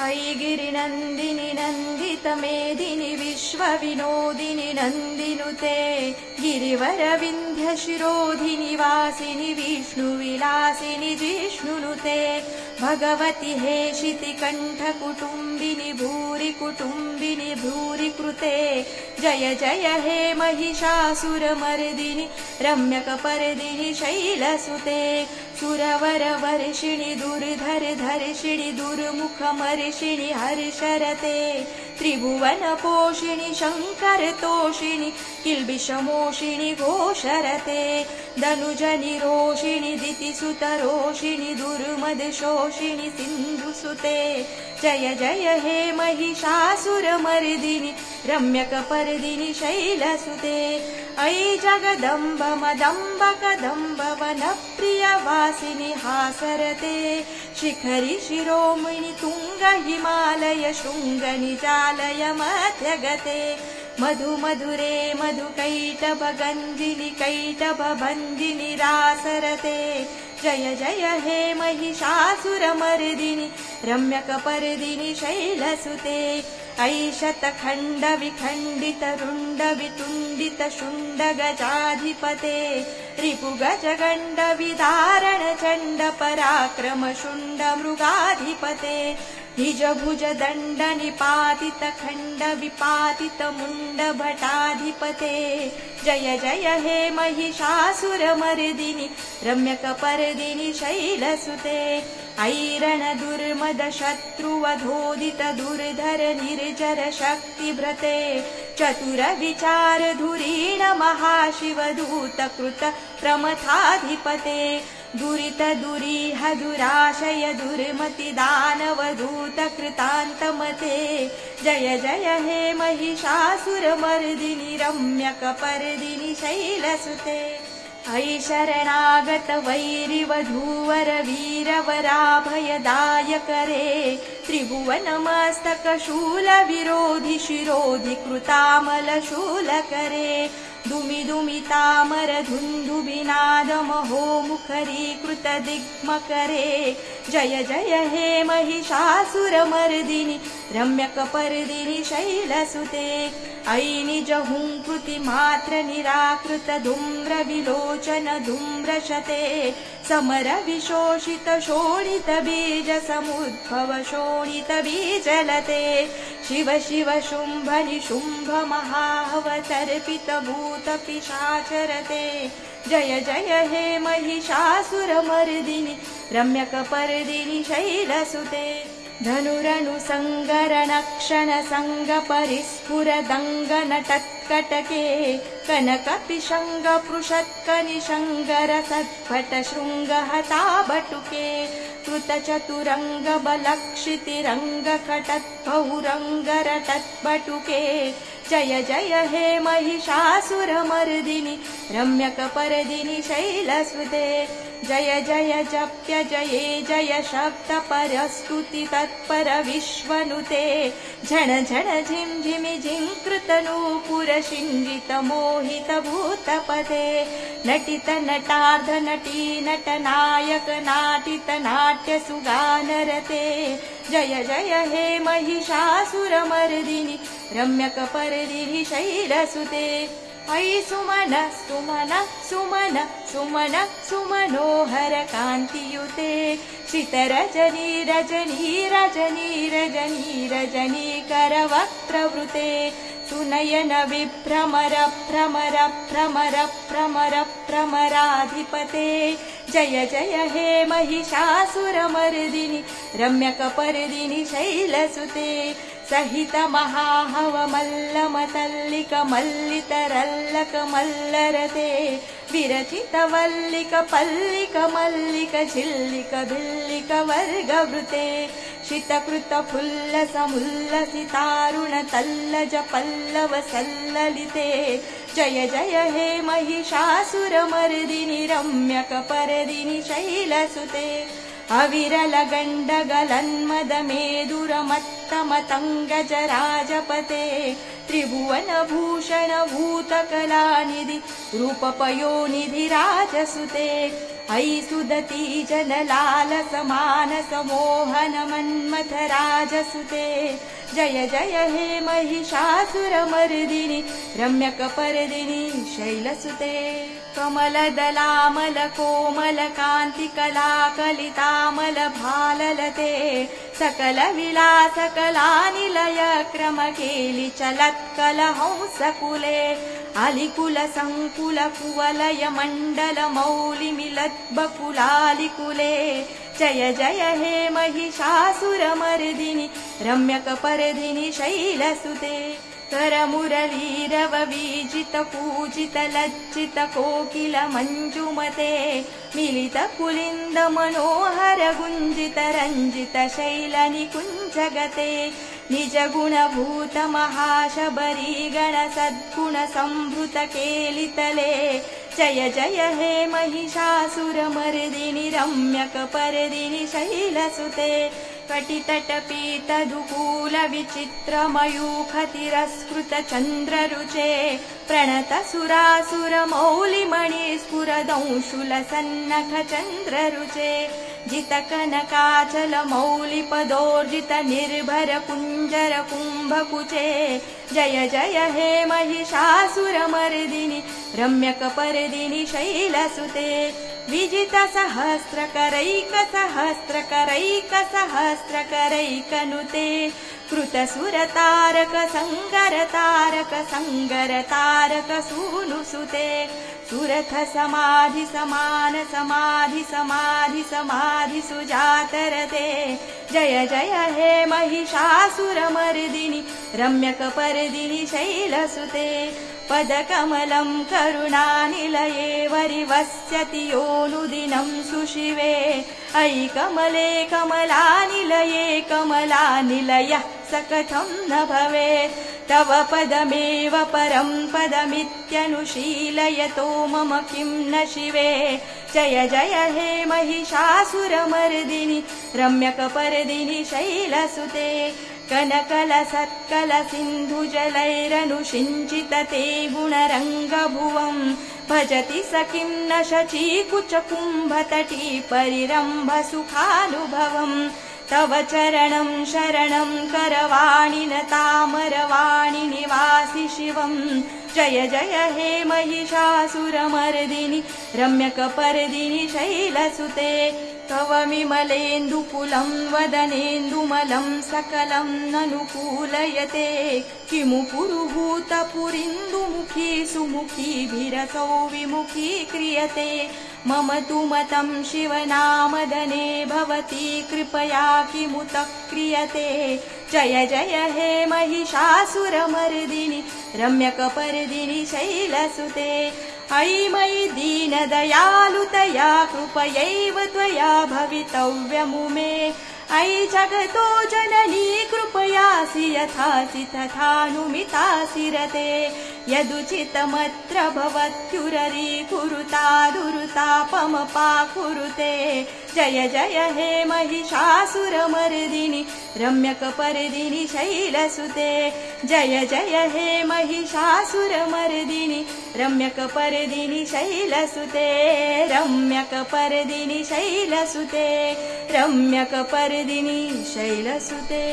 अयि गिरिनन्दिनि नन्दितमेदिनि विश्वविनोदिनि नन्दिनुते गिरिवरविन्ध्यशिरोधिनि वासिनि विष्णुविलासिनि जिष्णुनुते भगवति हेशितिकण्ठकुटुम्बिनि भूरि कुटुम्बिनि भूरि कृते जय जय हे महिषासुरमर्दिनि रम्यकपर्दिनि शैलसुते सुरवरवर्षिणि दुर्धरधर्षिणि दुर्मुखमर्षिणि हर्षरते त्रिभुवनपोषिणि शङ्करतोषिणि किल्बिषमोषिणि घोषरते धनुजनिरोषिणि दितिसुतरोषिणि दुर्मदशोषिणि सिन्धुसुते जय जय हे महिषासुरमर्दिनि रम्यकपर्दिनि शैलसुते अयि जगदम्ब मदम्ब कदम्ब वनप्रियवासिनि हासरते शिखरि शिरोमणि तुङ्ग हिमालय शृङ्ग निजालय मध्यगते मधु मधुरे मधुकैटभ गन्धिनि कैटभ बन्धिनि रासरते जय जय हे महिषासुरमर्दिनि रम्यकपर्दिनि शैलसुते अयि शतखण्ड विखण्डित रुण्ड वितुण्डित शुण्ड गजाधिपते रिपुगज गण्ड विदारण चण्ड पराक्रम शुण्ड मृगाधिपते निज भुज दण्ड निपातित खण्ड विपातित मुण्ड भटाधिपते जय जय हे महिषासुरमर्दिनि रम्यकपर्दिनि शैलसुते अयि रणदुर्मद शत्रुवधोदित दुर्धर निर्जर शक्तिभृते चतुर विचार धुरीण महाशिवदूत कृत प्रमथाधिपते दुरित दुरीह दुराशय दुर्मति दानवदूत कृतान्तमते जय जय हे महिषासुरमर्दिनि रम्यकपर्दिनि शैलसुते अयि शरणागत वैरिवधूवर वीरवराभयदायकरे त्रिभुवनमस्तक शूल विरोधि शिरोधि कृतामल शूलकरे दुमि दुमि तामर धुन्धुबिनाद महो मुखरीकृत दिग्मकरे जय जय हे महिषासुरमर्दिनि रम्यकपर्दिनि शैलसुते अयि निज हुङ्कृति मात्र निराकृत धूम्र विलोचन धूम्रशते समर विशोषित शोणित बीज समुद्भव शोणित बीजलते शिव शिव शुम्भ निशुम्भ महावतर्पित भूत पिशाचरते जय जय हे महिषासुरमर्दिनि रम्यकपर्दिनि शैलसुते धनुरनु सङ्गरणक्षण सङ्ग परिस्फुर दङ्ग नटत्कटके कनकपिशङ्ग पृषत्कनिशङ्गर सत्पट शृङ्ग हता बटुके कृतचतुरङ्ग बलक्षितिरङ्ग कटत्भौरङ्गरटत्बटुके जय जय हे महिषासुरमर्दिनि रम्यकपर्दिनि शैलसुते जय जय जप्य जये जय शब्द परस्तुति तत्पर विश्वनुते झण झण झिं झिमि झिंकृत नूपुर शिञ्जित मोहित भूतपते नटित नटार्ध नटी नट नायक नाटित नाट्य सुगानरते जय जय हे महिषासुरमर्दिनि रम्यकपर्दिनि शैलसुते अयि सुमन सुमन सुमन सुमन सुमनोहर कान्तियुते श्रितरजनी रजनी रजनी रजनी रजनी करवक्त्रवृते सुनयन विभ्रमर भ्रमर भ्रमर भ्रमर भ्रमराधिपते जय जय हे महिषासुरमर्दिनि रम्यकपर्दिनि शैलसुते सहित महाहव मल्लम तल्लिक मल्लित रल्लक मल्लरते विरचित वल्लिक पल्लिक मल्लिक झिल्लिक भिल्लिक वर्गवृते शितकृत फुल्ल समुल्लसितारुण तल्लज पल्लव सल्ललिते जय जय हे महिषासुरमर्दिनि रम्यकपर्दिनि शैलसुते अविरल गण्डगलन्मद मेदुरमत्तमतङ्गज राजपते त्रिभुवन भूषण भूतकलानिधि रूपपयोनिधि राजसुते अयि सुदती जनलालसमानसमोहन मन्मथराजसुते जय जय हे महिषासुरमर्दिनि रम्यकपर्दिनि शैलसुते कमलदलामलकोमलकान्तिकलाकलितामलभाललते सकलविलासकलानिलयक्रमकेलि चलत्कलहंसकुले अलिकुलसङ्कुलकुवलयमण्डलमौलिमिलद्बकुलालिकुले जय जय हे महिषासुरमर्दिनि रम्यकपर्दिनि शैलसुते करमुरलीरववीजितपूजितलज्जितकोकिलमञ्जुमते मिलितपुलिन्दमनोहरगुञ्जितरञ्जितशैलनिकुञ्जगते निजगुणभूतमहाशबरीगणसद्गुणसम्भृतकेलितले जय जय हे महिषासुरमर्दिनि रम्यकपर्दिनि शैलसुते कटितटपीतदुकूलविचित्रमयूखतिरस्कृतचन्द्ररुचे प्रणतसुरासुरमौलिमणिस्फुरदंशुलसन्नखचन्द्ररुचे जितकनकाचलमौलिपदोर्जितनिर्भरकुञ्जरकुम्भकुचे जय जय हे महिषासुरमर्दिनि रम्यकपर्दिनि शैलसुते विजितसहस्रकरैकसहस्रकरैकसहस्रकरैकनुते कृतसुरतारकसङ्गरतारकसङ्गरतारकसूनुसुते सुरथसमाधिसमानसमाधिसमाधिसुजातरते जय जय हे महिषासुरमर्दिनि रम्यकपर्दिनि शैलसुते पदकमलं करुणानिलये वरिवस्यति योऽनुदिनं सुशिवे अयि कमले कमलानिलये कमलानिलयः स कथं न भवेत् तव पदमेव परं पदमित्यनुशीलयतो मम किं न शिवे जय जय हे महिषासुरमर्दिनि रम्यकपर्दिनि शैलसुते कनकलसत्कलसिन्धुजलैरनुषिञ्चितते गुणरङ्गभुवं भजति स किं न शचीकुचकुम्भतटी परिरम्भसुखानुभवम् तव चरणं शरणं करवाणि न तामरवाणि निवासि शिवम् जय जय हे महिषासुरमर्दिनि रम्यकपर्दिनि शैलसुते तव विमलेन्दुकुलं वदनेन्दुमलं सकलं ननुकूलयते किमु पुरुहूतपुरिन्दुमुखी सुमुखीभिरसौ विमुखी क्रियते मम तु मतं शिवनामदने भवती कृपया किमुत क्रियते जय जय हे महिषासुरमर्दिनि रम्यकपर्दिनि शैलसुते अयि मयि दीनदयालुतया कृपयैव त्वया भवितव्यमुमे अयि जगतो जननी कृपयासि यथासि तथानुमितासि रते यदुचितमत्र भवत्युररीकुरुता दुरुतापमपाकुरुते जय जय हे महिषासुरमर्दिनि रम्यकपर्दिनि शैलसुते जय जय हे महिषासुरमर्दिनि रम्यकपर्दिनि शैलसुते रम्यकपर्दिनि शैलसुते रम्यकपर्दिनि शैलसुते।